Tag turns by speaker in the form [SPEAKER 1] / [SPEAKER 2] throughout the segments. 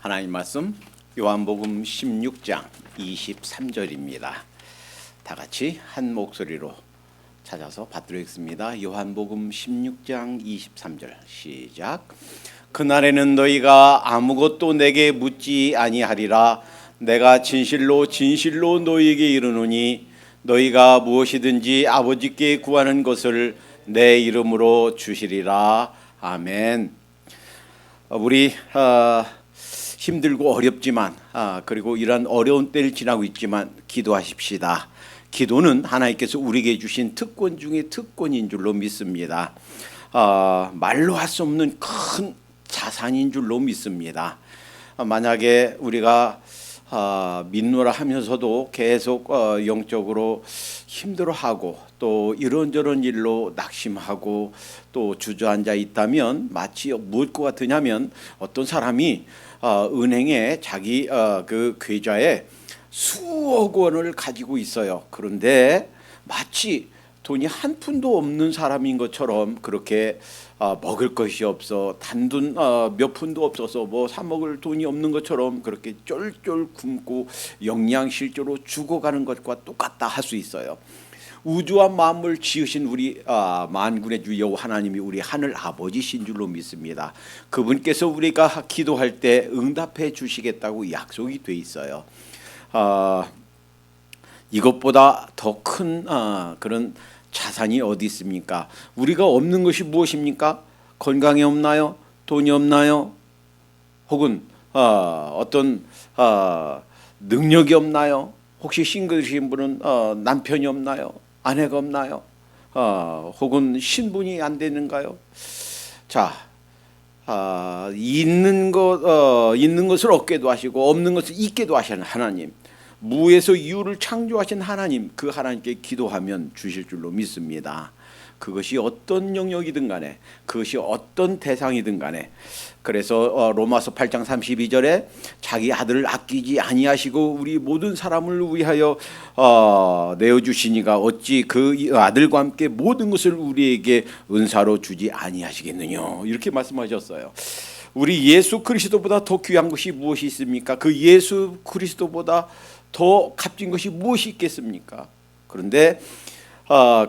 [SPEAKER 1] 하나님 말씀 요한복음 16장 23절입니다. 다 같이 한 목소리로 찾아서 받들겠습니다. 요한복음 16장 23절 시작. 그날에는 너희가 아무것도 내게 묻지 아니하리라. 내가 진실로 진실로 너희에게 이르노니 너희가 무엇이든지 아버지께 구하는 것을 내 이름으로 주시리라. 아멘. 우리 힘들고 어렵지만 그리고 이런 어려운 때를 지나고 있지만 기도하십시다. 기도는 하나님께서 우리에게 주신 특권 중에 특권인 줄로 믿습니다. 말로 할 수 없는 큰 자산인 줄로 믿습니다. 만약에 우리가 믿노라 하면서도 계속 영적으로 힘들어하고 또 이런저런 일로 낙심하고 또 주저앉아 있다면 마치 무엇 같으냐면 어떤 사람이 은행에 자기 그 계좌에 수억 원을 가지고 있어요. 그런데 마치 돈이 한 푼도 없는 사람인 것처럼 그렇게 먹을 것이 없어 단돈 몇 푼도 없어서 뭐 사 먹을 돈이 없는 것처럼 그렇게 쫄쫄 굶고 영양실조로 죽어가는 것과 똑같다 할 수 있어요. 우주와 만물 지으신 우리 만군의 주 여호와 하나님이 우리 하늘 아버지신 줄로 믿습니다. 그분께서 우리가 기도할 때 응답해 주시겠다고 약속이 돼 있어요. 이것보다 더 큰 그런 자산이 어디 있습니까? 우리가 없는 것이 무엇입니까? 건강이 없나요? 돈이 없나요? 혹은 어떤 능력이 없나요? 혹시 싱글이신 분은 남편이 없나요? 아내가 없나요? 혹은 신분이 안 되는가요? 자, 있는 것을 얻게도 하시고 없는 것을 잊게도 하시는 하나님, 무에서 유를 창조하신 하나님, 그 하나님께 기도하면 주실 줄로 믿습니다. 그것이 어떤 영역이든 간에, 그것이 어떤 대상이든 간에. 그래서 로마서 8장 32절에 자기 아들을 아끼지 아니하시고 우리 모든 사람을 위하여 내어주시니가 어찌 그 아들과 함께 모든 것을 우리에게 은사로 주지 아니하시겠느냐, 이렇게 말씀하셨어요. 우리 예수 그리스도보다 더 귀한 것이 무엇이 있습니까? 그 예수 그리스도보다 더 값진 것이 무엇이 있겠습니까? 그런데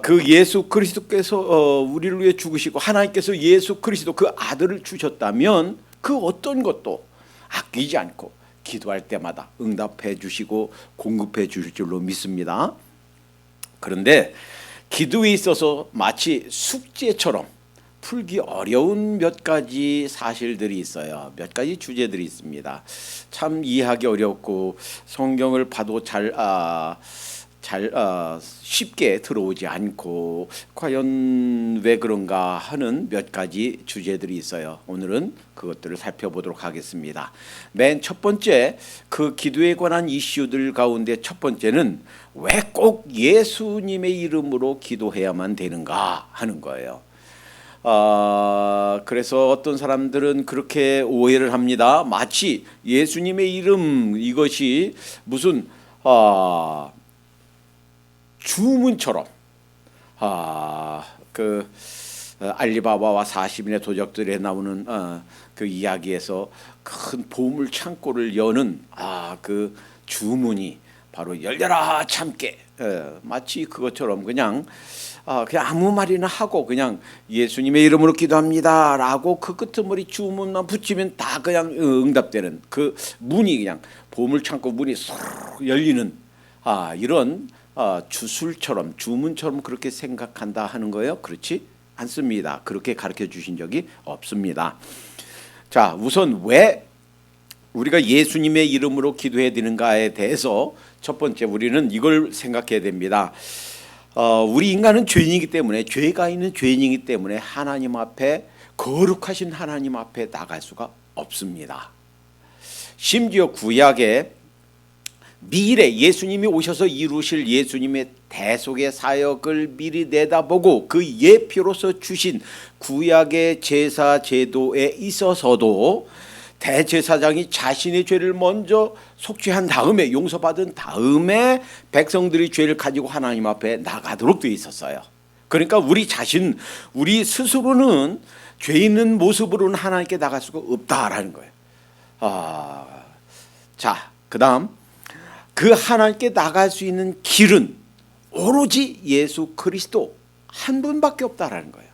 [SPEAKER 1] 그 예수 그리스도께서 우리를 위해 죽으시고 하나님께서 예수 그리스도 그 아들을 주셨다면 그 어떤 것도 아끼지 않고 기도할 때마다 응답해 주시고 공급해 주실 줄로 믿습니다. 그런데 기도에 있어서 마치 숙제처럼 풀기 어려운 몇 가지 사실들이 있어요. 몇 가지 주제들이 있습니다. 참 이해하기 어렵고 성경을 봐도 잘 쉽게 들어오지 않고 과연 왜 그런가 하는 몇 가지 주제들이 있어요. 오늘은 그것들을 살펴보도록 하겠습니다. 맨 첫 번째, 그 기도에 관한 이슈들 가운데 첫 번째는 왜 꼭 예수님의 이름으로 기도해야만 되는가 하는 거예요. 그래서 어떤 사람들은 그렇게 오해를 합니다. 마치 예수님의 이름 이것이 무슨 주문처럼 그 알리바바와 40인의 도적들에 나오는 그 이야기에서 큰 보물 창고를 여는 그 주문이 바로 열려라 참깨, 마치 그것처럼 그냥 아무 말이나 하고 그냥 예수님의 이름으로 기도합니다라고 그 끄트머리 주문만 붙이면 다 그냥 응답되는 그 문이 그냥 보물창고 문이 쏙 열리는 이런 주술처럼 주문처럼 그렇게 생각한다 하는 거예요. 그렇지 않습니다. 그렇게 가르쳐 주신 적이 없습니다. 자, 우선 왜 우리가 예수님의 이름으로 기도해야 되는가에 대해서 첫 번째 우리는 이걸 생각해야 됩니다. 우리 인간은 죄인이기 때문에, 죄가 있는 죄인이기 때문에 하나님 앞에, 거룩하신 하나님 앞에 나갈 수가 없습니다. 심지어 구약에 미래 예수님이 오셔서 이루실 예수님의 대속의 사역을 미리 내다보고 그 예표로서 주신 구약의 제사 제도에 있어서도 대제사장이 자신의 죄를 먼저 속죄한 다음에, 용서받은 다음에 백성들이 죄를 가지고 하나님 앞에 나가도록 되어 있었어요. 그러니까 우리 스스로는 죄 있는 모습으로는 하나님께 나갈 수가 없다라는 거예요. 자, 그다음 그 하나님께 나갈 수 있는 길은 오로지 예수 그리스도 한 분밖에 없다라는 거예요.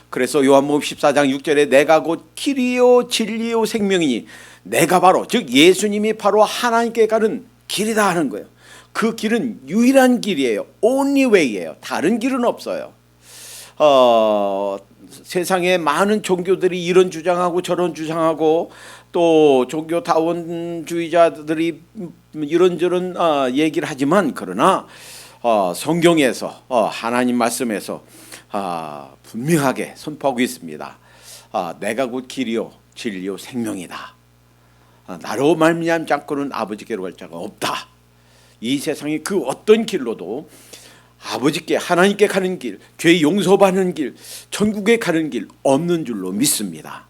[SPEAKER 1] 그래서 요한복음 14장 6절에 내가 곧 길이요 진리요 생명이니 내가 바로 즉 예수님이 바로 하나님께 가는 길이다 하는 거예요. 그 길은 유일한 길이에요. only way예요. 다른 길은 없어요. 세상에 많은 종교들이 이런 주장하고 저런 주장하고 또 종교다원주의자들이 이런저런 얘기를 하지만 그러나 성경에서 하나님 말씀에서 분명하게 선포하고 있습니다. 내가 곧 길이요 진리요 생명이다. 나로 말미암지 않고는 아버지께로 갈 자가 없다. 이 세상의 그 어떤 길로도 아버지께 하나님께 가는 길, 죄 용서받는 길, 천국에 가는 길 없는 줄로 믿습니다.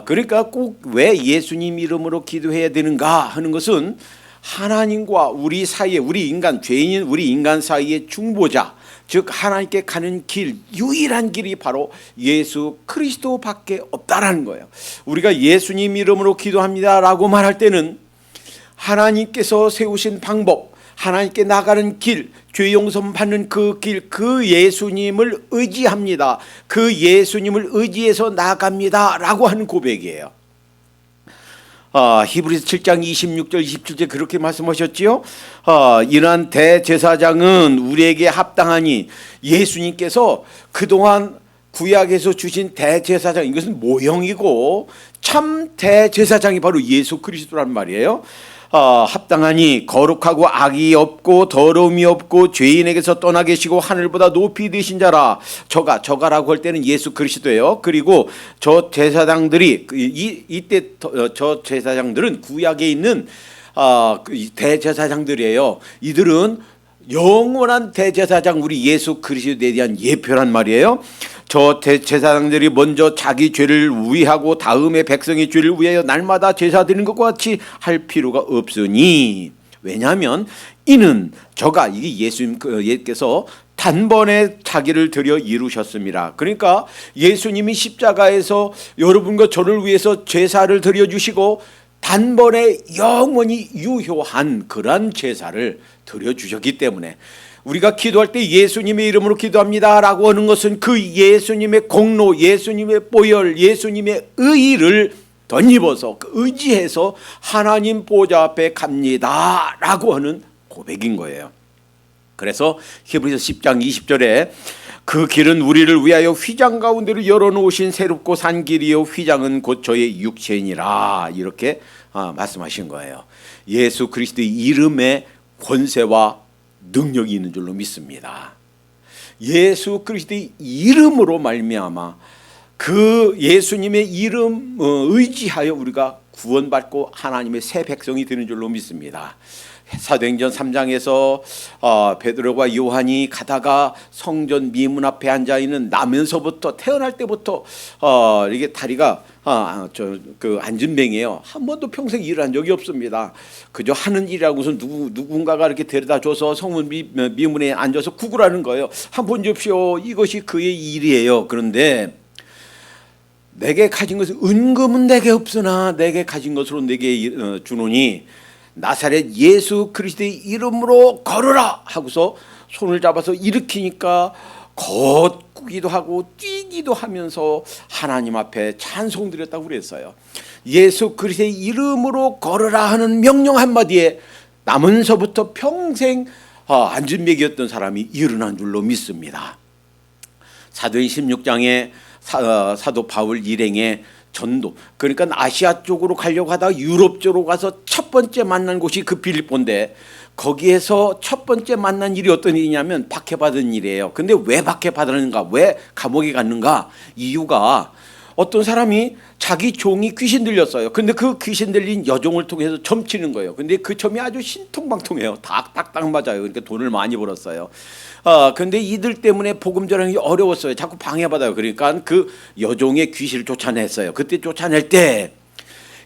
[SPEAKER 1] 그러니까 꼭 왜 예수님 이름으로 기도해야 되는가 하는 것은 하나님과 우리 사이에 우리 인간 죄인인 우리 인간 사이의 중보자 즉 하나님께 가는 길 유일한 길이 바로 예수 그리스도밖에 없다라는 거예요. 우리가 예수님 이름으로 기도합니다라고 말할 때는 하나님께서 세우신 방법, 하나님께 나가는 길, 죄 용서 받는 그 길, 그 예수님을 의지합니다. 그 예수님을 의지해서 나갑니다라고 하는 고백이에요. 히브리서 7장 26절 27절 그렇게 말씀하셨지요. 이러한 대제사장은 우리에게 합당하니 예수님께서 그동안 구약에서 주신 대제사장 이것은 모형이고 참 대제사장이 바로 예수 그리스도란 말이에요. 합당하니 거룩하고 악이 없고 더러움이 없고 죄인에게서 떠나 계시고 하늘보다 높이 되신 자라. 저가라고 할 때는 예수 그리스도예요. 그리고 저 제사장들이 이때 저 제사장들은 구약에 있는 대제사장들이에요. 이들은 영원한 대제사장 우리 예수 그리스도에 대한 예표란 말이에요. 저 제사장들이 먼저 자기 죄를 위하고 다음에 백성의 죄를 위하여 날마다 제사 드리는 것과 같이 할 필요가 없으니 왜냐하면 이는 이게 예수님께서 단번에 자기를 드려 이루셨습니다. 그러니까 예수님이 십자가에서 여러분과 저를 위해서 제사를 드려주시고 단번에 영원히 유효한 그러한 제사를 드려주셨기 때문에 우리가 기도할 때 예수님의 이름으로 기도합니다라고 하는 것은 그 예수님의 공로, 예수님의 보혈, 예수님의 의의를 덧입어서 의지해서 하나님 보좌 앞에 갑니다라고 하는 고백인 거예요. 그래서 히브리서 10장 20절에 그 길은 우리를 위하여 휘장 가운데로 열어놓으신 새롭고 산 길이요 휘장은 곧 저의 육체이니라 이렇게 말씀하신 거예요. 예수 그리스도의 이름에 권세와 능력이 있는 줄로 믿습니다. 예수 그리스도의 이름으로 말미암아 그 예수님의 이름 의지하여 우리가 구원받고 하나님의 새 백성이 되는 줄로 믿습니다. 사도행전 3장에서 베드로와 요한이 가다가 성전 미문 앞에 앉아 있는 나면서부터 태어날 때부터 이게 다리가 그 앉은뱅이에요. 한 번도 평생 일을 한 적이 없습니다. 그저 하는 일이라고서 누군가가 이렇게 데려다 줘서 성문 미문에 앉아서 구걸하는 거예요. 한번 보십시오. 이것이 그의 일이에요. 그런데 내게 가진 것은 은금은 내게 없으나 내게 가진 것으로 내게 주노니 나사렛 예수 그리스도의 이름으로 걸어라 하고서 손을 잡아서 일으키니까 걷기도 하고 뛰기도 하면서 하나님 앞에 찬송드렸다고 그랬어요. 예수 그리스도의 이름으로 걸어라 하는 명령 한마디에 나면서부터 평생 안진맥이었던 사람이 일어난 줄로 믿습니다. 사도행 16장에 사도 바울 일행의 전도, 그러니까 아시아 쪽으로 가려고 하다가 유럽 쪽으로 가서 첫 번째 만난 곳이 그 빌립보인데 거기에서 첫 번째 만난 일이 어떤 일이냐면 박해받은 일이에요. 근데 왜 박해받았는가, 왜 감옥에 갔는가? 이유가 어떤 사람이 자기 종이 귀신 들렸어요. 근데 그 귀신 들린 여종을 통해서 점치는 거예요. 근데 그 점이 아주 신통방통해요. 딱딱 맞아요. 그러니까 돈을 많이 벌었어요. 근데 이들 때문에 복음 전하기 어려웠어요. 자꾸 방해받아요. 그러니까 그 여종의 귀신을 쫓아냈어요. 그때 쫓아낼 때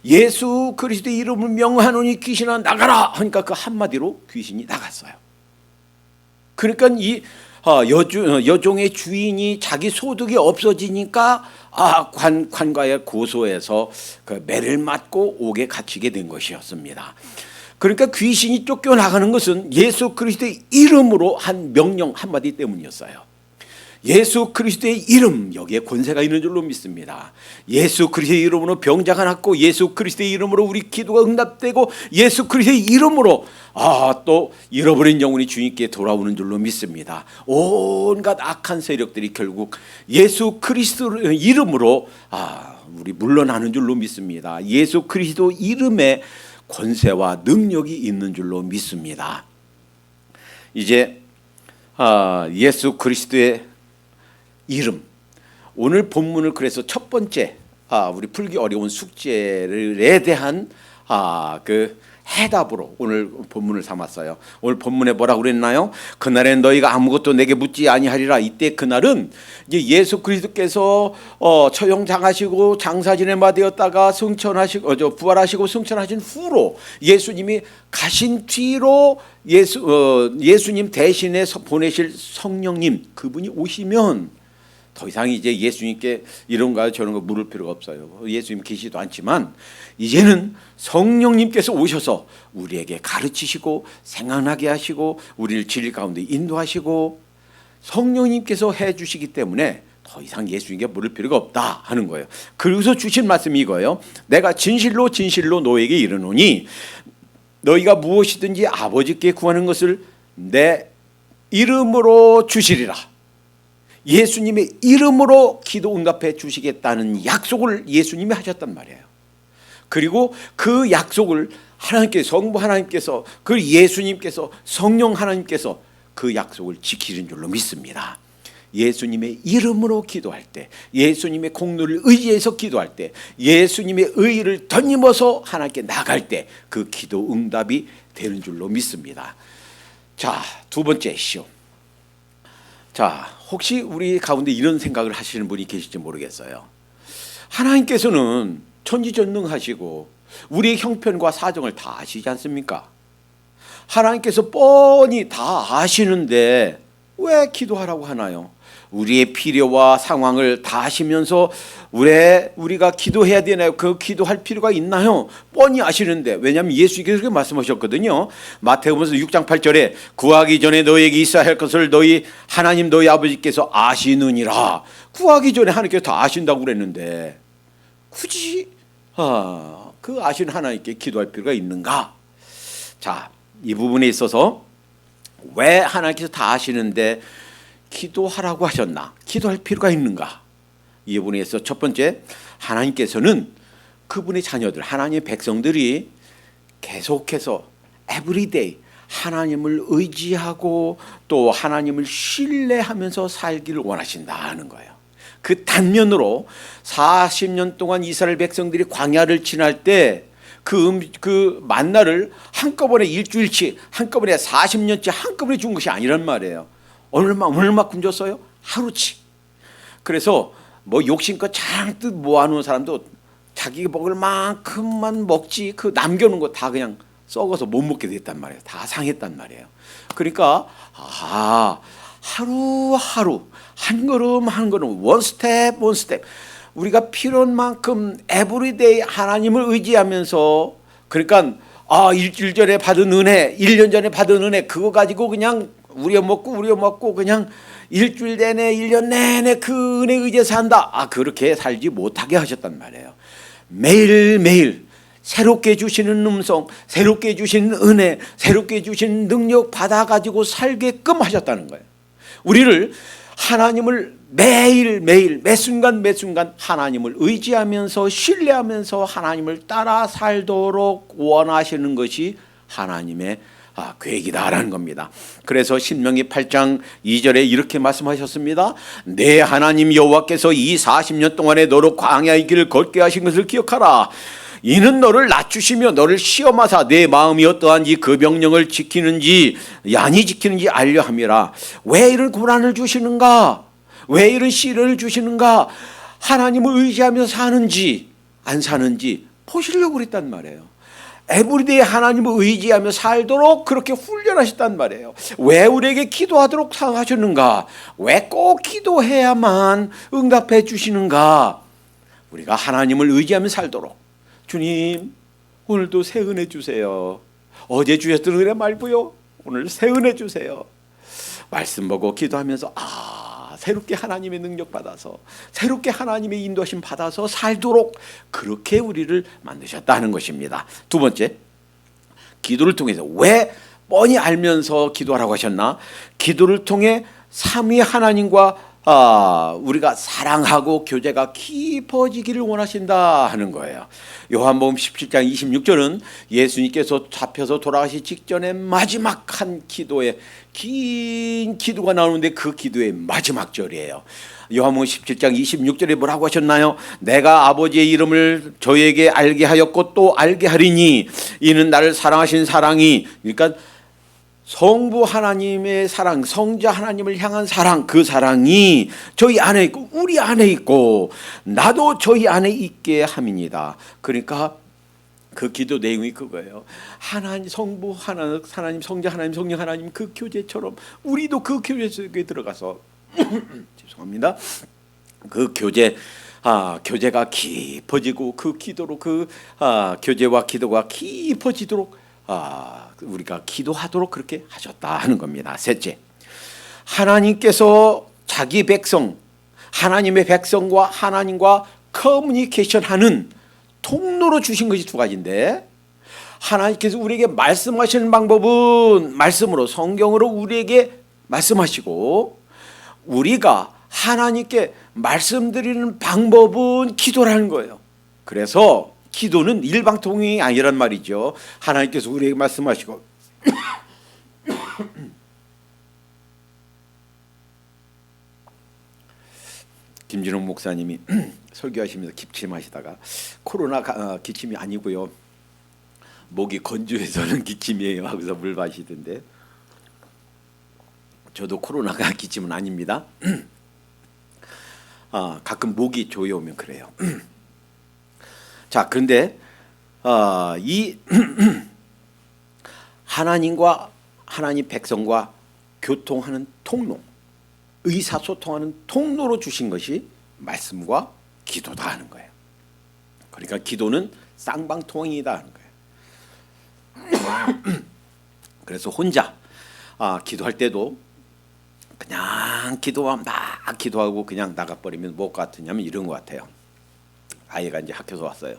[SPEAKER 1] 예수 그리스도의 이름을 명하노니 귀신아 나가라 하니까 그 한마디로 귀신이 나갔어요. 그러니까 이 여종의 주인이 자기 소득이 없어지니까 관과에 고소해서 그 매를 맞고 옥에 갇히게 된 것이었습니다. 그러니까 귀신이 쫓겨나가는 것은 예수 그리스도의 이름으로 한 명령 한마디 때문이었어요. 예수 그리스도의 이름, 여기에 권세가 있는 줄로 믿습니다. 예수 그리스도의 이름으로 병자가 낫고, 예수 그리스도의 이름으로 우리 기도가 응답되고, 예수 그리스도의 이름으로 또 잃어버린 영혼이 주님께 돌아오는 줄로 믿습니다. 온갖 악한 세력들이 결국 예수 그리스도 이름으로 우리 물러나는 줄로 믿습니다. 예수 그리스도 이름에 권세와 능력이 있는 줄로 믿습니다. 이제 예수 그리스도의 이름, 오늘 본문을 그래서 첫 번째 우리 풀기 어려운 숙제에 대한 그 해답으로 오늘 본문을 삼았어요. 오늘 본문에 뭐라고 그랬나요? 그날엔 너희가 아무것도 내게 묻지 아니하리라. 이때 그날은 이제 예수 그리스도께서 처형당하시고 장사진에 마되었다가 승천하시고 부활하시고 승천하신 후로 예수님이 가신 뒤로 예수님 대신에 보내실 성령님, 그분이 오시면 더 이상 이제 예수님께 이런 거 저런 거 물을 필요가 없어요. 예수님 계시도 않지만 이제는 성령님께서 오셔서 우리에게 가르치시고 생각나게 하시고 우리를 진리 가운데 인도하시고 성령님께서 해주시기 때문에 더 이상 예수님께 물을 필요가 없다 하는 거예요. 그래서 주신 말씀이 이거예요. 내가 진실로 진실로 너에게 이르노니 너희가 무엇이든지 아버지께 구하는 것을 내 이름으로 주시리라. 예수님의 이름으로 기도 응답해 주시겠다는 약속을 예수님이 하셨단 말이에요. 그리고 그 약속을 하나님께서, 성부 하나님께서, 그 예수님께서, 성령 하나님께서 그 약속을 지키는 줄로 믿습니다. 예수님의 이름으로 기도할 때, 예수님의 공로를 의지해서 기도할 때, 예수님의 의의를 덧입어서 하나님께 나갈 때 그 기도 응답이 되는 줄로 믿습니다. 자, 두 번째 이슈. 자, 혹시 우리 가운데 이런 생각을 하시는 분이 계실지 모르겠어요. 하나님께서는 천지전능하시고 우리의 형편과 사정을 다 아시지 않습니까? 하나님께서 뻔히 다 아시는데 왜 기도하라고 하나요? 우리의 필요와 상황을 다 아시면서 왜 우리가 기도해야 되나요? 그 기도할 필요가 있나요? 뻔히 아시는데. 왜냐하면 예수님께서 그렇게 말씀하셨거든요. 마태복음 6장 8절에 구하기 전에 너희에게 있어야 할 것을 너희 하나님 너희 아버지께서 아시느니라. 구하기 전에 하나님께서 다 아신다고 그랬는데 굳이 그 아시는 하나님께 기도할 필요가 있는가? 자, 이 부분에 있어서 왜 하나님께서 다 아시는데 기도하라고 하셨나? 기도할 필요가 있는가? 이 부분에 있어서 첫 번째, 하나님께서는 그분의 자녀들, 하나님의 백성들이 계속해서 everyday 하나님을 의지하고 또 하나님을 신뢰하면서 살기를 원하신다는 거예요. 그 단면으로 40년 동안 이스라엘 백성들이 광야를 지날 때 그 만나를 한꺼번에 일주일치, 한꺼번에 40년치 한꺼번에 준 것이 아니란 말이에요. 얼마만큼 줬어요? 하루치. 그래서 뭐 욕심껏 잔뜩 모아놓은 사람도 자기가 먹을 만큼만 먹지 그 남겨놓은 거 다 그냥 썩어서 못 먹게 됐단 말이에요. 다 상했단 말이에요. 그러니까 하루하루 한 걸음 한 걸음 원 스텝 원 스텝 우리가 필요한 만큼 에브리데이 하나님을 의지하면서, 그러니까 일주일 전에 받은 은혜, 1년 전에 받은 은혜 그거 가지고 그냥 우려 먹고 그냥 일주일 내내 1년 내내 그 은혜 의지해서 산다. 그렇게 살지 못하게 하셨단 말이에요. 매일매일 새롭게 주시는 음성, 새롭게 주시는 은혜, 새롭게 주시는 능력 받아가지고 살게끔 하셨다는 거예요. 우리를 하나님을 매일매일 매순간 하나님을 의지하면서 신뢰하면서 하나님을 따라 살도록 원하시는 것이 하나님의 계획이다라는 겁니다. 그래서 신명기 8장 2절에 이렇게 말씀하셨습니다. 내 하나님 여호와께서 이 40년 동안에 너로 광야의 길을 걷게 하신 것을 기억하라. 이는 너를 낮추시며 너를 시험하사 내 마음이 어떠한지 그 명령을 지키는지 아니 지키는지 알려 함이라. 왜 이런 고난을 주시는가? 왜 이런 시련을 주시는가? 하나님을 의지하며 사는지 안 사는지 보시려고 그랬단 말이에요. 에브리데이 하나님을 의지하며 살도록 그렇게 훈련하셨단 말이에요. 왜 우리에게 기도하도록 하셨는가? 왜 꼭 기도해야만 응답해 주시는가? 우리가 하나님을 의지하며 살도록. 주님, 오늘도 새 은혜 주세요. 어제 주셨던 은혜 말고요, 오늘 새 은혜 주세요. 말씀 보고 기도하면서 새롭게 하나님의 능력 받아서, 새롭게 하나님의 인도하심 받아서 살도록 그렇게 우리를 만드셨다는 것입니다. 두 번째, 기도를 통해서 왜 뻔히 알면서 기도하라고 하셨나? 기도를 통해 삼위 하나님과 우리가 사랑하고 교제가 깊어지기를 원하신다 하는 거예요. 요한복음 17장 26절은 예수님께서 잡혀서 돌아가시 직전에 마지막 한 기도에, 긴 기도가 나오는데 그 기도의 마지막 절이에요. 요한복음 17장 26절에 뭐라고 하셨나요? 내가 아버지의 이름을 저에게 알게 하였고 또 알게 하리니 이는 나를 사랑하신 사랑이, 그러니까 성부 하나님의 사랑, 성자 하나님을 향한 사랑, 그 사랑이 저희 안에 있고 우리 안에 있고 나도 저희 안에 있게 함이니다. 그러니까 그 기도 내용이 그거예요. 하나님, 성부 하나님, 성자 하나님, 성령 하나님 그 교제처럼 우리도 그 교제 속에 들어가서 죄송합니다. 그 교제가 깊어지고 그 기도로 교제와 기도가 깊어지도록 우리가 기도하도록 그렇게 하셨다 하는 겁니다. 셋째, 하나님께서 자기 백성, 하나님의 백성과 하나님과 커뮤니케이션하는 통로로 주신 것이 두 가지인데, 하나님께서 우리에게 말씀하시는 방법은 말씀으로, 성경으로 우리에게 말씀하시고, 우리가 하나님께 말씀드리는 방법은 기도라는 거예요. 그래서 기도는 일방통행이 아니란 말이죠. 하나님께서 우리에게 말씀하시고 김진홍 목사님이 설교하시면서 기침하시다가 코로나 기침이 아니고요, 목이 건조해서는 기침이에요 하고서 물 마시던데, 저도 코로나가 기침은 아닙니다. 가끔 목이 조여오면 그래요. 자, 그런데 이 하나님과 하나님 백성과 교통하는 통로, 의사소통하는 통로로 주신 것이 말씀과 기도다 하는 거예요. 그러니까 기도는 쌍방통행이다 하는 거예요. 그래서 혼자 기도할 때도 그냥 기도하면 막 기도하고 그냥 나가버리면 뭐 같으냐면 이런 것 같아요. 아이가 이제 학교에서 왔어요.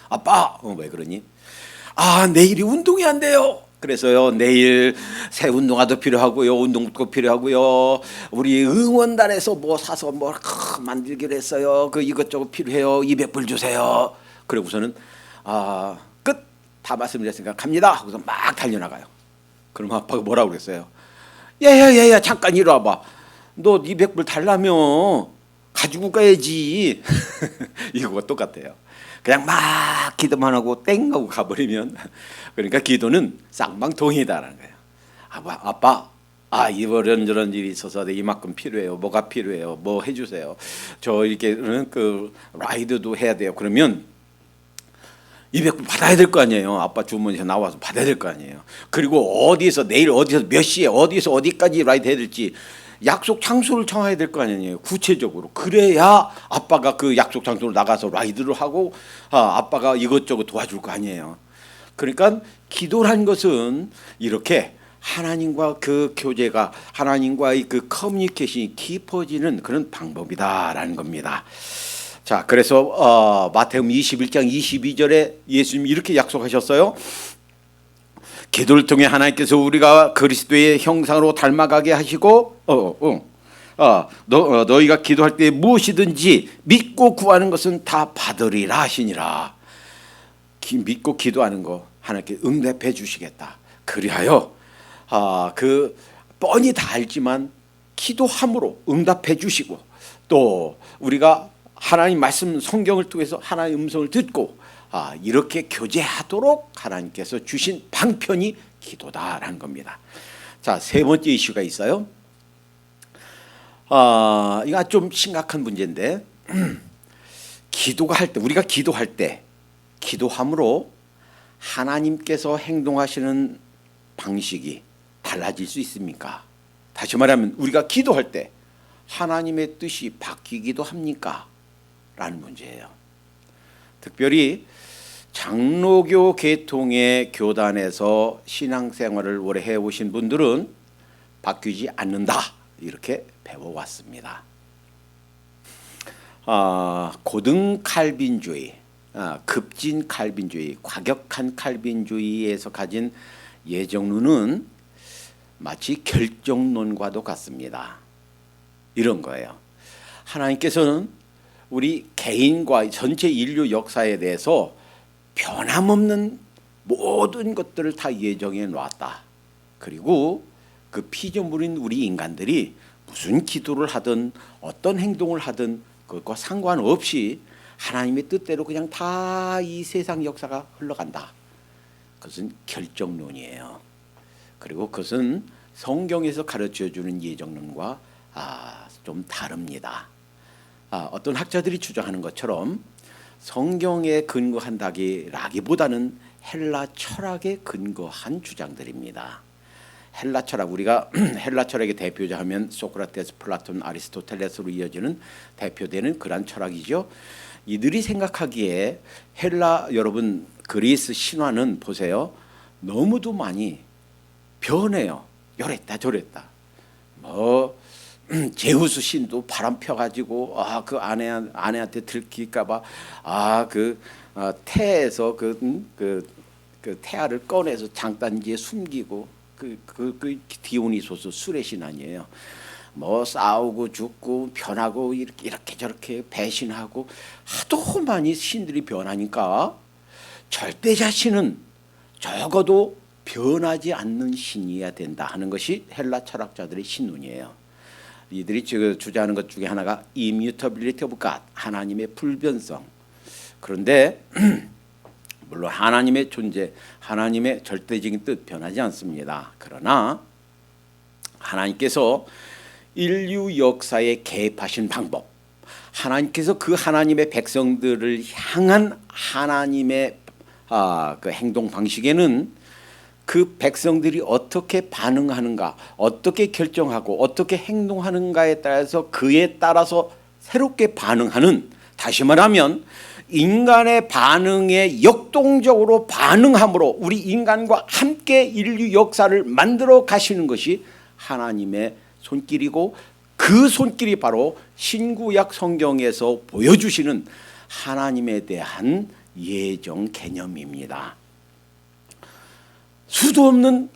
[SPEAKER 1] 아빠, 왜 그러니? 내일이 운동이 안 돼요. 그래서요, 내일 새 운동화도 필요하고요, 운동복도 필요하고요, 우리 응원단에서 뭐 사서 뭐 만들기로 했어요. 그 이것저것 필요해요. 200불 주세요. 그러고서는 끝, 다 말씀드렸으니까 갑니다 하고서 막 달려나가요. 그럼 아빠가 뭐라고 그랬어요? 야야야야, 잠깐 이리 와봐. 너 200불 달라며 가지고 가야지. 이거가 똑같아요. 그냥 막 기도만 하고 땡 하고 가버리면, 그러니까 기도는 쌍방통이다라는 거예요. 아빠, 이런저런 일이 있어서 이만큼 필요해요. 뭐가 필요해요? 뭐 해주세요. 저 이렇게 그 라이드도 해야 돼요. 그러면 200불 받아야 될 거 아니에요. 아빠 주머니에서 나와서 받아야 될 거 아니에요. 그리고 어디에서 내일 어디서 몇 시에 어디서 어디까지 라이드 해야 될지 약속 장소를 정해야 될 거 아니에요. 구체적으로. 그래야 아빠가 그 약속 장소로 나가서 라이드를 하고 아빠가 이것저것 도와줄 거 아니에요. 그러니까 기도란 것은 이렇게 하나님과 그 교제가, 하나님과의 그 커뮤니케이션이 깊어지는 그런 방법이다라는 겁니다. 자, 그래서 마태복음 21장 22절에 예수님이 이렇게 약속하셨어요. 기도를 통해 하나님께서 우리가 그리스도의 형상으로 닮아가게 하시고 너희가 기도할 때 무엇이든지 믿고 구하는 것은 다 받으리라 하시니라. 믿고 기도하는 거 하나님께 응답해 주시겠다. 그리하여 그 뻔히 다 알지만 기도함으로 응답해 주시고, 또 우리가 하나님 말씀 성경을 통해서 하나님의 음성을 듣고 이렇게 교제하도록 하나님께서 주신 방편이 기도다라는 겁니다. 자, 세 번째 이슈가 있어요. 이거 좀 심각한 문제인데, 기도가 할 때, 우리가 기도할 때 기도함으로 하나님께서 행동하시는 방식이 달라질 수 있습니까? 다시 말하면 우리가 기도할 때 하나님의 뜻이 바뀌기도 합니까? 라는 문제예요. 특별히 장로교 계통의 교단에서 신앙생활을 오래 해오신 분들은 바뀌지 않는다 이렇게 배워왔습니다. 고등 칼빈주의, 급진 칼빈주의, 과격한 칼빈주의에서 가진 예정론은 마치 결정론과도 같습니다. 이런 거예요. 하나님께서는 우리 개인과 전체 인류 역사에 대해서 변함없는 모든 것들을 다 예정해 놨다. 그리고 그 피조물인 우리 인간들이 무슨 기도를 하든 어떤 행동을 하든 그것과 상관없이 하나님의 뜻대로 그냥 다 이 세상 역사가 흘러간다. 그것은 결정론이에요. 그리고 그것은 성경에서 가르쳐주는 예정론과 좀 다릅니다. 어떤 학자들이 주장하는 것처럼 성경에 근거한다기보다는 헬라 철학에 근거한 주장들입니다. 헬라 철학, 우리가 헬라 철학의 대표자 하면 소크라테스, 플라톤, 아리스토텔레스로 이어지는 대표되는 그런 철학이죠. 이들이 생각하기에 여러분 그리스 신화는 보세요. 너무도 많이 변해요. 요랬다 저랬다. 제우스 신도 바람 펴가지고 그 아내한테 들킬까봐 태에서 그 태아를 꺼내서 장단지에 숨기고 그 디오니소스 술의 신 아니에요. 싸우고 죽고 변하고 이렇게 저렇게 배신하고 하도 많이 신들이 변하니까 절대자 신은 적어도 변하지 않는 신이어야 된다 하는 것이 헬라 철학자들의 신론이에요. 이들이 주장하는 것 중에 하나가 immutability of God, 하나님의 불변성. 그런데 물론 하나님의 존재, 하나님의 절대적인 뜻 변하지 않습니다. 그러나 하나님께서 인류 역사에 개입하신 방법, 하나님께서 그 하나님의 백성들을 향한 하나님의 그 행동 방식에는 그 백성들이 어떻게 반응하는가, 어떻게 결정하고 어떻게 행동하는가에 따라서 그에 따라서 새롭게 반응하는, 다시 말하면 인간의 반응에 역동적으로 반응함으로 우리 인간과 함께 인류 역사를 만들어 가시는 것이 하나님의 손길이고, 그 손길이 바로 신구약 성경에서 보여주시는 하나님에 대한 예정 개념입니다. 수도 없는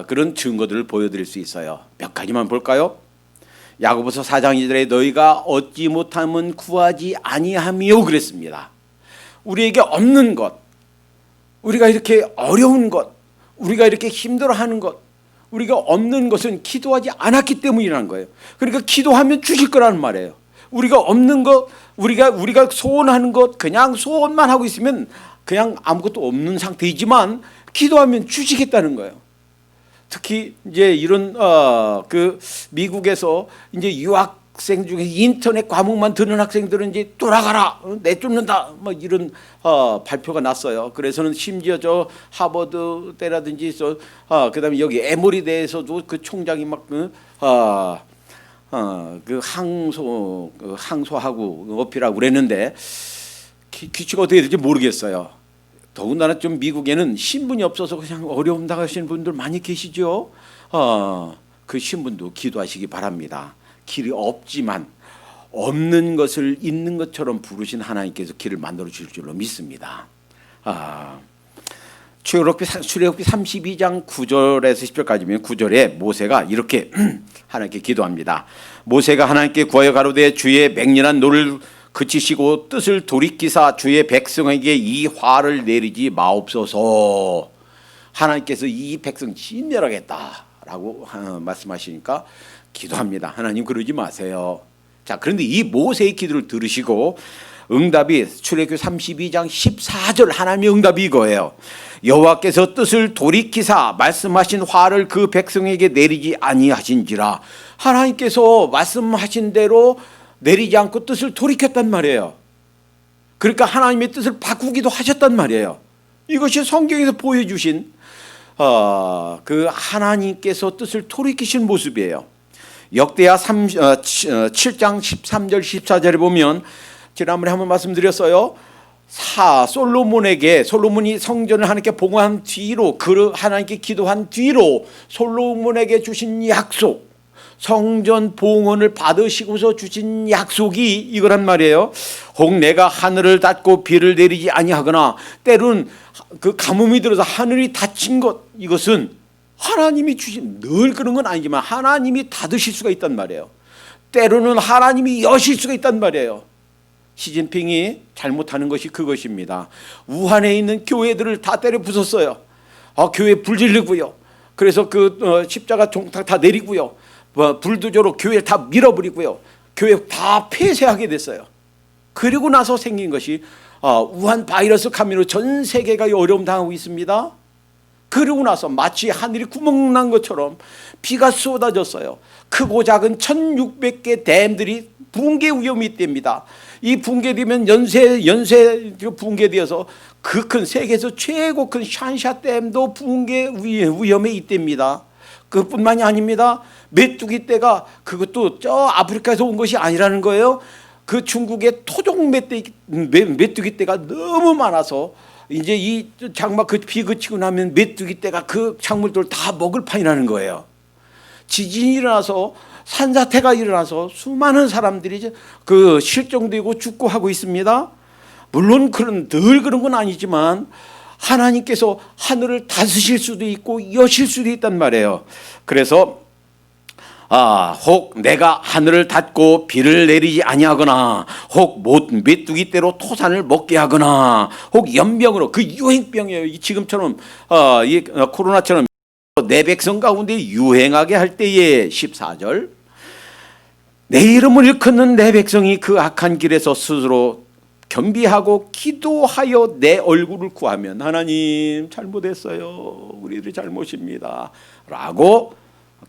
[SPEAKER 1] 그런 증거들을 보여드릴 수 있어요. 몇 가지만 볼까요? 야고보서 4장 2절에 너희가 얻지 못하면 구하지 아니하며 그랬습니다. 우리에게 없는 것, 우리가 이렇게 어려운 것, 우리가 이렇게 힘들어하는 것, 우리가 없는 것은 기도하지 않았기 때문이라는 거예요. 그러니까 기도하면 주실 거라는 말이에요. 우리가 없는 것, 우리가 소원하는 것, 그냥 소원만 하고 있으면 그냥 아무것도 없는 상태이지만 기도하면 주시겠다는 거예요. 특히 이제 이런 그 미국에서 이제 유학생 중에 인터넷 과목만 듣는 학생들은 이제 돌아가라, 내쫓는다, 뭐 이런 발표가 났어요. 그래서는 심지어 저 하버드 때라든지 그다음에 여기 에모리대에서도 그 총장이 막 그 항소하고 어필하고 그랬는데 규칙이 어떻게 될지 모르겠어요. 더군다나 좀 미국에는 신분이 없어서 그냥 어려움 당하시는 분들 많이 계시죠. 그 신분도 기도하시기 바랍니다. 길이 없지만 없는 것을 있는 것처럼 부르신 하나님께서 길을 만들어 주실 줄로 믿습니다. 출애굽기 32장 9절에서 10절까지면 9절에 모세가 이렇게 하나님께 기도합니다. 모세가 하나님께 구하여 가로되 주의 맹렬한 노를 그치시고 뜻을 돌이키사 주의 백성에게 이 화를 내리지 마옵소서. 하나님께서 이 백성 진멸하겠다라고 말씀하시니까 기도합니다. 하나님 그러지 마세요. 자, 그런데 이 모세의 기도를 들으시고 응답이 출애굽기 32장 14절 하나님의 응답이 이거예요. 여호와께서 뜻을 돌이키사 말씀하신 화를 그 백성에게 내리지 아니하신지라. 하나님께서 말씀하신 대로 내리지 않고 뜻을 돌이켰단 말이에요. 그러니까 하나님의 뜻을 바꾸기도 하셨단 말이에요. 이것이 성경에서 보여주신 그 하나님께서 뜻을 돌이키신 모습이에요. 역대하 7장 13절 14절에 보면 지난번에 한번 말씀드렸어요. 솔로몬이 성전을 하나님께 봉헌한 뒤로, 하나님께 기도한 뒤로 솔로몬에게 주신 약속, 성전 봉헌을 받으시고서 주신 약속이 이거란 말이에요. 혹 내가 하늘을 닫고 비를 내리지 아니하거나, 때로는 그 가뭄이 들어서 하늘이 닫힌 것, 이것은 하나님이 주신, 늘 그런 건 아니지만 하나님이 닫으실 수가 있단 말이에요. 때로는 하나님이 여실 수가 있단 말이에요. 시진핑이 잘못하는 것이 그것입니다. 우한에 있는 교회들을 다 때려 부쉈어요. 교회 불 지르고요. 그래서 십자가 종탁 다 내리고요. 불도저로 교회를 다 밀어버리고요. 교회 다 폐쇄하게 됐어요. 그리고 나서 생긴 것이 우한 바이러스 감염으로 전 세계가 어려움 당하고 있습니다. 그러고 나서 마치 하늘이 구멍난 것처럼 비가 쏟아졌어요. 크고 작은 1600개 댐들이 붕괴 위험이 있답니다. 이 붕괴되면 연쇄 붕괴되어서 그 큰 세계에서 최고 큰 샨샤 댐도 붕괴 위험에 있답니다. 그뿐만이 아닙니다. 메뚜기 떼가 그것도 저 아프리카에서 온 것이 아니라는 거예요. 그 중국의 토종 메뚜기 떼가 너무 많아서 이제 이 장마 비 그치고 나면 메뚜기 떼가 그 작물들을 다 먹을 판이라는 거예요. 지진이 일어나서 산사태가 일어나서 수많은 사람들이 실종되고 죽고 하고 있습니다. 물론 늘 그런 건 아니지만 하나님께서 하늘을 닫으실 수도 있고 여실 수도 있단 말이에요. 그래서 혹 내가 하늘을 닫고 비를 내리지 아니하거나, 혹 메뚜기 떼로 토산을 먹게 하거나, 혹 연병으로, 그 유행병이에요. 지금처럼 이 코로나처럼 내 백성 가운데 유행하게 할 때에 14절, 내 이름을 일컫는 내 백성이 그 악한 길에서 스스로 겸비하고 기도하여 내 얼굴을 구하면, 하나님 잘못했어요, 우리들이 잘못입니다 라고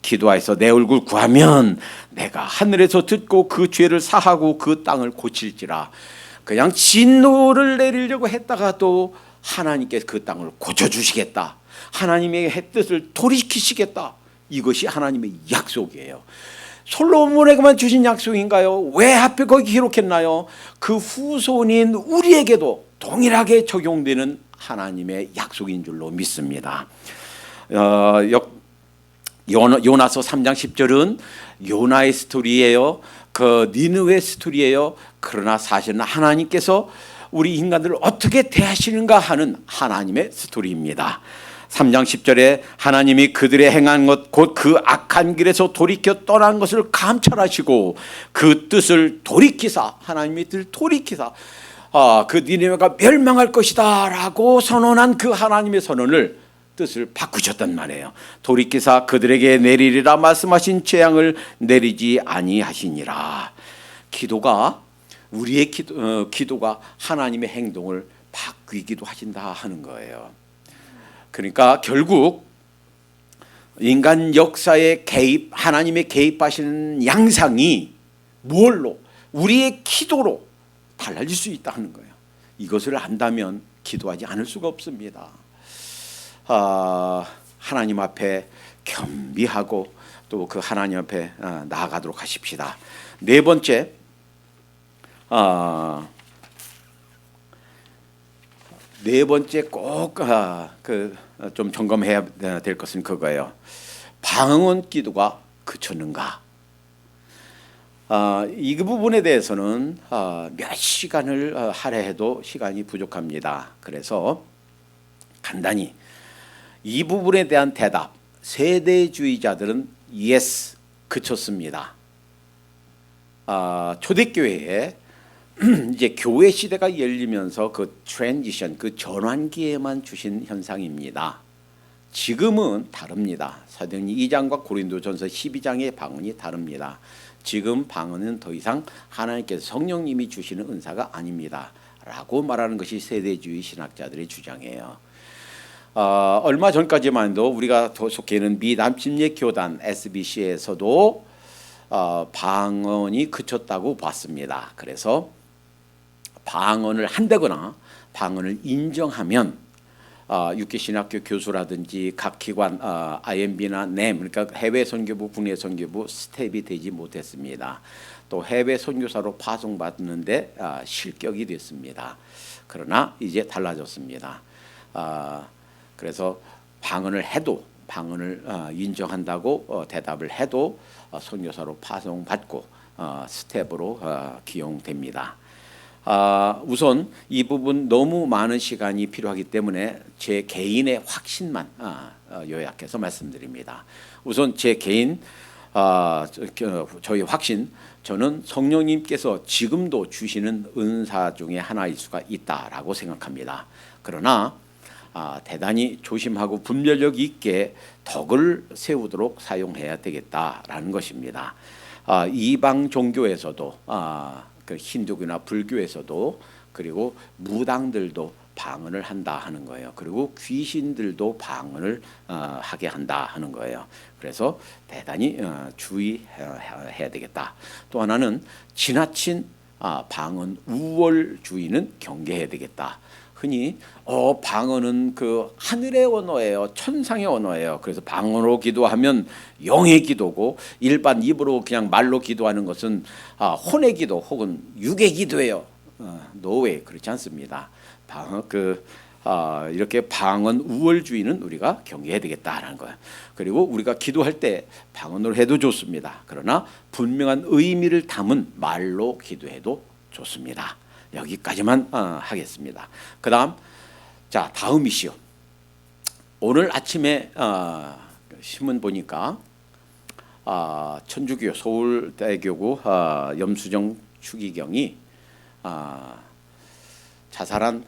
[SPEAKER 1] 기도해서 내 얼굴 구하면 내가 하늘에서 듣고 그 죄를 사하고 그 땅을 고칠지라. 그냥 진노를 내리려고 했다가도 하나님께서 그 땅을 고쳐주시겠다, 하나님의 뜻을 돌이키시겠다. 이것이 하나님의 약속이에요. 솔로몬에게만 주신 약속인가요? 왜 하필 거기 기록했나요? 그 후손인 우리에게도 동일하게 적용되는 하나님의 약속인 줄로 믿습니다. 요나서 3장 10절은 요나의 스토리예요. 그 니느웨 스토리예요. 그러나 사실은 하나님께서 우리 인간들을 어떻게 대하시는가 하는 하나님의 스토리입니다. 3장 10절에 하나님이 그들의 행한 것 곧 그 악한 길에서 돌이켜 떠난 것을 감찰하시고 그 뜻을 돌이키사, 하나님의 뜻을 돌이키사 그 니느웨가 멸망할 것이다 라고 선언한 그 하나님의 선언을, 뜻을 바꾸셨단 말이에요. 돌이키사 그들에게 내리리라 말씀하신 재앙을 내리지 아니하시니라. 기도가, 우리의 기도가 하나님의 행동을 바뀌기도 하신다 하는 거예요. 그러니까 결국 인간 역사에 하나님의 개입하시는 양상이 무엇로? 우리의 기도로 달라질 수 있다 하는 거예요. 이것을 안다면 기도하지 않을 수가 없습니다. 하나님 앞에 겸비하고 또 그 하나님 앞에 나아가도록 하십시다. 네 번째, 꼭 좀 점검해야 될 것은 그거예요. 방언 기도가 그쳤는가? 이 부분에 대해서는 몇 시간을 할애해도 시간이 부족합니다. 그래서 간단히 이 부분에 대한 대답, 세대주의자들은 yes, 그쳤습니다. 초대교회에 이제 교회 시대가 열리면서 그 트랜지션, 그 전환기에만 주신 현상입니다. 지금은 다릅니다. 사도행전 2장과 고린도전서 12장의 방언이 다릅니다. 지금 방언은 더 이상 하나님께서 성령님이 주시는 은사가 아닙니다 라고 말하는 것이 세대주의 신학자들의 주장이에요. 얼마 전까지만 해도 우리가 속해 있는 미남침례 교단 SBC에서도 방언이 그쳤다고 봤습니다. 그래서 방언을 한다거나 방언을 인정하면 육기신학교 교수라든지 각 기관 IMB나 NEM 그러니까 해외 선교부, 국내 선교부 스텝이 되지 못했습니다. 또 해외 선교사로 파송받는데 실격이 됐습니다. 그러나 이제 달라졌습니다. 그래서 방언을 인정한다고 대답을 해도 선교사로 파송받고 스텝으로 기용됩니다. 우선 이 부분 너무 많은 시간이 필요하기 때문에 제 개인의 확신만 요약해서 말씀드립니다. 우선 제 개인 저희 확신, 저는 성령님께서 지금도 주시는 은사 중에 하나일 수가 있다라고 생각합니다. 그러나 대단히 조심하고 분별력 있게 덕을 세우도록 사용해야 되겠다라는 것입니다. 이방 종교에서도 그 힌두교나 불교에서도 그리고 무당들도 방언을 한다 하는 거예요. 그리고 귀신들도 방언을 하게 한다 하는 거예요. 그래서 대단히 주의해야 되겠다. 또 하나는 지나친 방언 우월주의는 경계해야 되겠다. 흔히 방언은 그 하늘의 언어예요. 천상의 언어예요. 그래서 방언으로 기도하면 영의 기도고 일반 입으로 그냥 말로 기도하는 것은 혼의 기도 혹은 육의 기도예요. 노웨이 그렇지 않습니다. 이렇게 방언 우월주의는 우리가 경계해야 되겠다라는 거예요. 그리고 우리가 기도할 때 방언으로 해도 좋습니다. 그러나 분명한 의미를 담은 말로 기도해도 좋습니다. 여기까지만 하겠습니다. 다음 이슈. 오늘 아침에 신문 보니까 천주교 서울대교구 염수정 추기경이 자살한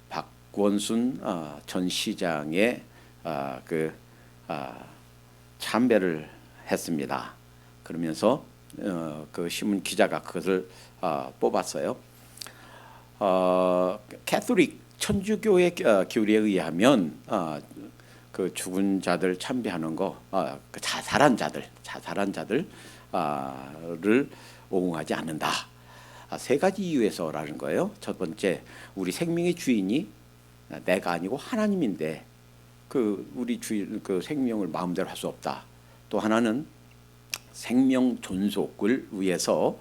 [SPEAKER 1] 박원순 전 시장의 참배를 했습니다. 그러면서 그 신문 기자가 그것을 뽑았어요. 캐톨릭 천주교의 교리에 의하면 그 죽은 자들 참배하는 거, 그 자살한 자들을 옹호하지 않는다. 세 가지 이유에서라는 거예요. 첫 번째, 우리 생명의 주인이 내가 아니고 하나님인데 우리 주인 그 생명을 마음대로 할 수 없다. 또 하나는 생명 존속을 위해서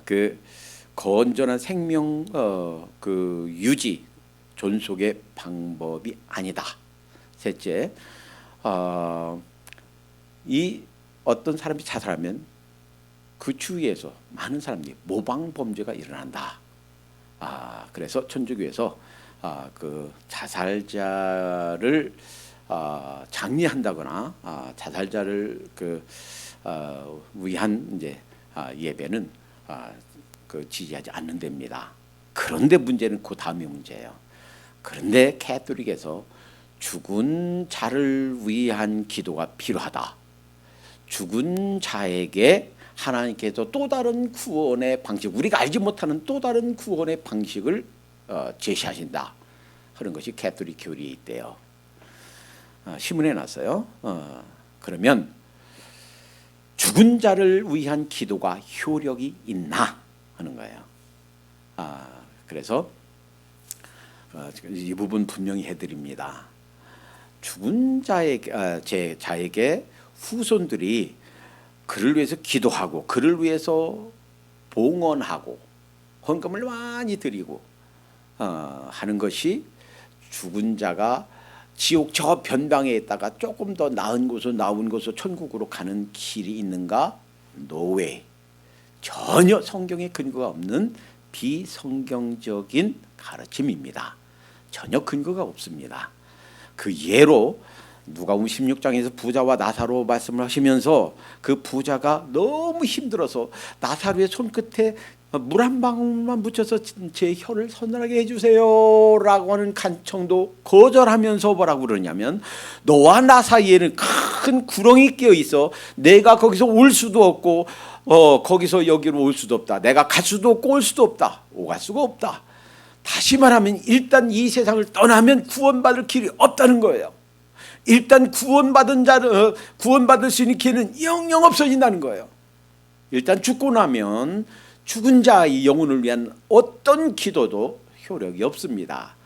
[SPEAKER 1] 그 건전한 생명 유지 존속의 방법이 아니다. 셋째, 이 어떤 사람이 자살하면 그 주위에서 많은 사람들이 모방 범죄가 일어난다. 그래서 천주교에서 그 자살자를 장례한다거나 자살자를 위한 이제 예배는 지지하지 않는 데입니다. 그런데 문제는 그 다음의 문제예요. 그런데 캐톨릭에서 죽은 자를 위한 기도가 필요하다. 죽은 자에게 하나님께서 또 다른 구원의 방식, 우리가 알지 못하는 또 다른 구원의 방식을 제시하신다 하는 것이 캐톨릭 교리에 있대요. 신문에 났어요. 그러면 죽은 자를 위한 기도가 효력이 있나 하는 거예요. 그래서 이 부분 분명히 해드립니다. 죽은 자에게 후손들이 그를 위해서 기도하고 그를 위해서 봉헌하고 헌금을 많이 드리고 하는 것이 죽은 자가 지옥 저 변방에 있다가 조금 더 나은 곳으로 천국으로 가는 길이 있는가? 노웨이. 전혀 성경에 근거가 없는 비성경적인 가르침입니다. 전혀 근거가 없습니다. 그 예로 누가복음 16장에서 부자와 나사로 말씀을 하시면서 그 부자가 너무 힘들어서 나사로의 손끝에 물 한 방울만 묻혀서 제 혀를 서늘하게 해주세요 라고 하는 간청도 거절하면서 뭐라고 그러냐면, 너와 나 사이에는 큰 구렁이 끼어 있어 내가 거기서 올 수도 없고 거기서 여기로 올 수도 없다. 내가 갈 수도 없고 올 수도 없다. 오갈 수가 없다. 다시 말하면 일단 이 세상을 떠나면 구원받을 길이 없다는 거예요. 일단 구원받을 수 있는 길은 영영 없어진다는 거예요. 일단 죽고 나면 죽은 자의 영혼을 위한 어떤 기도도 효력이 없습니다.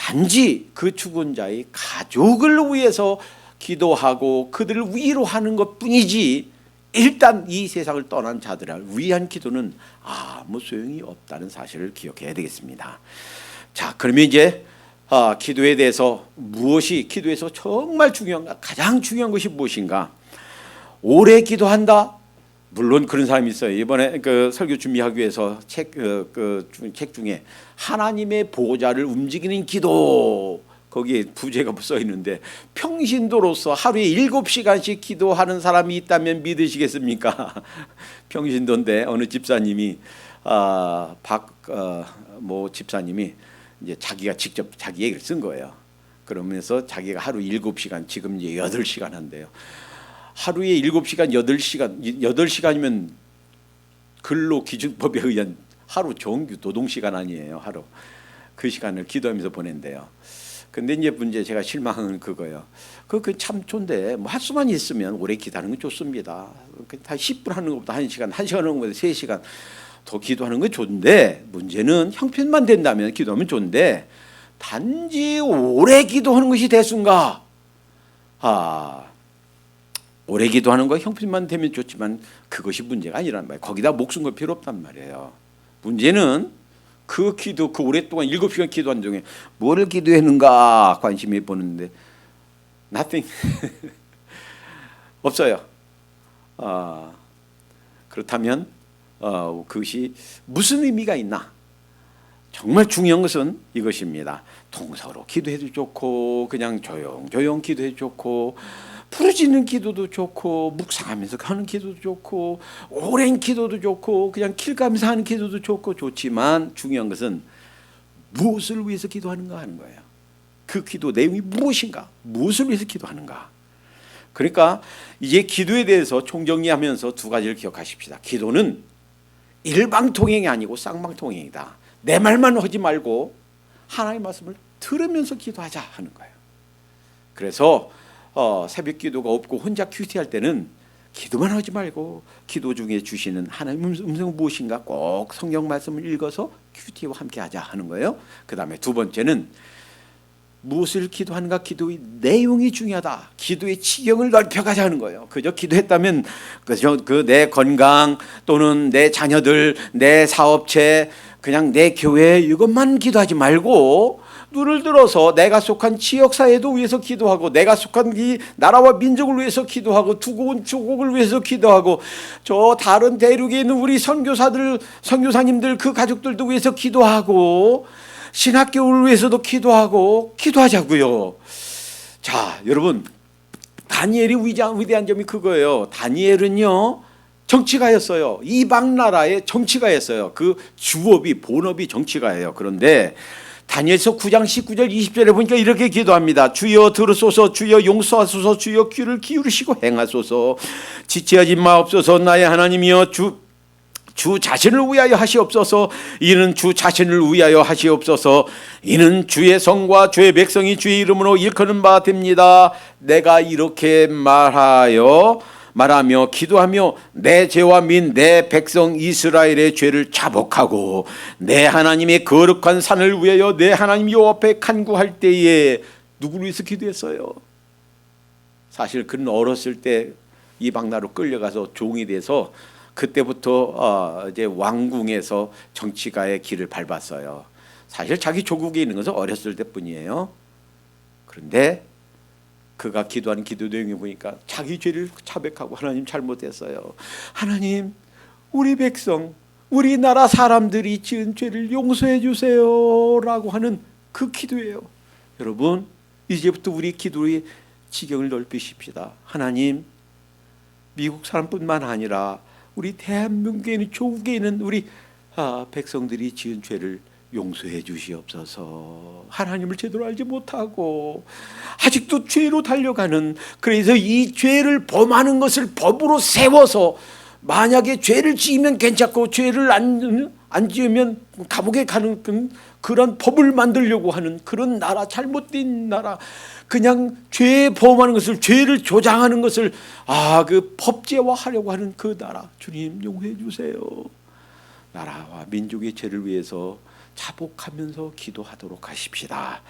[SPEAKER 1] 단지 그 죽은 자의 가족을 위해서 기도하고 그들을 위로하는 것뿐이지 일단 이 세상을 떠난 자들을 위한 기도는 아무 소용이 없다는 사실을 기억해야 되겠습니다. 자, 그러면 이제 기도에 대해서 무엇이 기도에서 정말 중요한가? 가장 중요한 것이 무엇인가? 오래 기도한다. 물론 그런 사람이 있어요. 이번에 그 설교 준비하기 위해서 책 중에 하나님의 보좌를 움직이는 기도, 거기에 부제가 써 있는데, 평신도로서 하루에 7시간씩 기도하는 사람이 있다면 믿으시겠습니까? 평신도인데 어느 집사님이 모 집사님이 이제 자기가 직접 자기 얘기를 쓴 거예요. 그러면서 자기가 하루 7시간, 지금 이제 8시간 한대요. 하루에 7시간, 8시간이면 근로기준법에 의한 하루 정규 노동시간 아니에요. 하루 그 시간을 기도하면서 보낸대요. 근데 이제 문제, 제가 실망한 그거예요. 그 참 좋은데 뭐 할 수만 있으면 오래 기도하는 건 좋습니다. 다 10분 하는 것보다 1시간, 1시간 하는 것보다 3시간 더 기도하는 건 좋은데, 문제는 형편만 된다면 기도하면 좋은데 단지 오래 기도하는 것이 대수인가? 오래 기도하는 거 형편만 되면 좋지만 그것이 문제가 아니란 말이에요. 거기다 목숨 걸 필요 없단 말이에요. 문제는 그 기도, 그 오랫동안 7시간 기도한 중에 뭐를 기도했는가 관심이 보는데 nothing. 없어요. 그렇다면 그것이 무슨 의미가 있나? 정말 중요한 것은 이것입니다. 동서로 기도해도 좋고, 그냥 조용 기도해도 좋고, 부르짖는 기도도 좋고, 묵상하면서 하는 기도도 좋고, 오랜 기도도 좋고, 그냥 길 가면서 하는 기도도 좋고, 좋지만 중요한 것은 무엇을 위해서 기도하는가 하는 거예요. 그 기도 내용이 무엇인가? 무엇을 위해서 기도하는가? 그러니까 이제 기도에 대해서 총정리하면서 두 가지를 기억하십시다. 기도는 일방통행이 아니고 쌍방통행이다. 내 말만 하지 말고 하나님의 말씀을 들으면서 기도하자 하는 거예요. 그래서 새벽 기도가 없고 혼자 큐티할 때는 기도만 하지 말고 기도 중에 주시는 하나님의 음성은 무엇인가 꼭 성경 말씀을 읽어서 큐티와 함께 하자 하는 거예요. 그 다음에 두 번째는 무엇을 기도하는가, 기도의 내용이 중요하다. 기도의 지경을 넓혀가자 하는 거예요. 그저 기도했다면 내 건강 또는 내 자녀들, 내 사업체, 그냥 내 교회 이것만 기도하지 말고 눈을 들어서 내가 속한 지역사회도 위해서 기도하고, 내가 속한 이 나라와 민족을 위해서 기도하고, 두고 조국을 위해서 기도하고, 저 다른 대륙에 있는 우리 선교사들, 선교사님들 그 가족들도 위해서 기도하고, 신학교를 위해서도 기도하자고요. 자, 여러분, 다니엘이 위대한 점이 그거예요. 다니엘은요 정치가였어요. 이방 나라의 정치가였어요. 그 주업이, 본업이 정치가예요. 그런데 다니엘서 9장 19절 20절에 보니까 이렇게 기도합니다. 주여 들으소서, 주여 용서하소서, 주여 귀를 기울이시고 행하소서. 지체하지 마옵소서. 나의 하나님이여, 주 자신을 위하여 하시옵소서. 이는 주 자신을 위하여 하시옵소서. 이는 주의 성과 주의 백성이 주의 이름으로 일컫는 바 됩니다. 내가 이렇게 말하며 기도하며 내 죄와 민 내 백성 이스라엘의 죄를 자복하고 내 하나님의 거룩한 산을 위하여 내 하나님 여호와 앞에 간구할 때에 누구를 위해서 기도했어요? 사실 그는 어렸을 때 이방 나라로 끌려가서 종이 돼서 그때부터 이제 왕궁에서 정치가의 길을 밟았어요. 사실 자기 조국에 있는 것은 어렸을 때뿐이에요. 그런데 그가 기도하는 기도 내용을 보니까 자기 죄를 자백하고, 하나님 잘못했어요. 하나님, 우리 백성, 우리나라 사람들이 지은 죄를 용서해 주세요라고 하는 그 기도예요. 여러분, 이제부터 우리 기도의 지경을 넓히십시다. 하나님, 미국 사람뿐만 아니라 우리 대한민국에 있는 조국에 있는 우리 백성들이 지은 죄를 용서해 주시옵소서. 하나님을 제대로 알지 못하고 아직도 죄로 달려가는, 그래서 이 죄를 범하는 것을 법으로 세워서 만약에 죄를 지으면 괜찮고 죄를 안 지으면 감옥에 가는 그런 법을 만들려고 하는 그런 나라, 잘못된 나라, 그냥 죄 범하는 것을, 죄를 조장하는 것을 그 법제화하려고 하는 그 나라, 주님 용서해 주세요. 나라와 민족의 죄를 위해서 자복하면서 기도하도록 하십시다.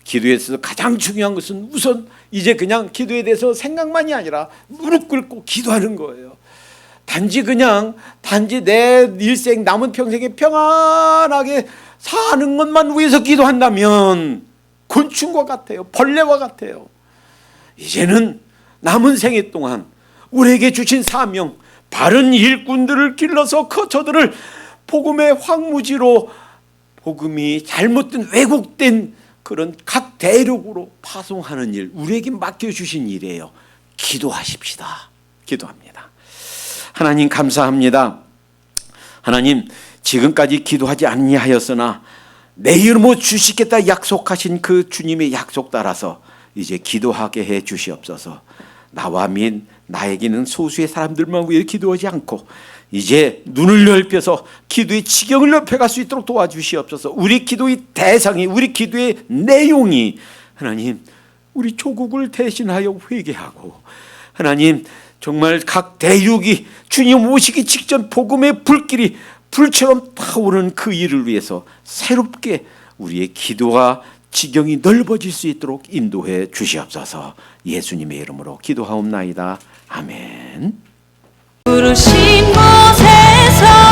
[SPEAKER 1] 기도에 있어서 가장 중요한 것은 우선 이제 그냥 기도에 대해서 생각만이 아니라 무릎 꿇고 기도하는 거예요. 단지 내 일생 남은 평생에 평안하게 사는 것만 위해서 기도한다면 곤충과 같아요. 벌레와 같아요. 이제는 남은 생애 동안 우리에게 주신 사명, 바른 일꾼들을 길러서 저들을 복음의 황무지로, 복음이 잘못된 왜곡된 그런 각 대륙으로 파송하는 일, 우리에게 맡겨주신 일이에요. 기도하십시다. 기도합니다. 하나님 감사합니다. 하나님, 지금까지 기도하지 아니하였으나 내 이름으로 주시겠다 약속하신 그 주님의 약속 따라서 이제 기도하게 해 주시옵소서. 나와 및 나에게는 소수의 사람들만 위해 기도하지 않고 이제 눈을 넓혀서 기도의 지경을 넓혀갈 수 있도록 도와주시옵소서. 우리 기도의 대상이, 우리 기도의 내용이 하나님 우리 조국을 대신하여 회개하고, 하나님 정말 각 대륙이 주님 오시기 직전 복음의 불길이 불처럼 타오르는 그 일을 위해서 새롭게 우리의 기도와 지경이 넓어질 수 있도록 인도해 주시옵소서. 예수님의 이름으로 기도하옵나이다. 아멘.
[SPEAKER 2] 부르신 곳에서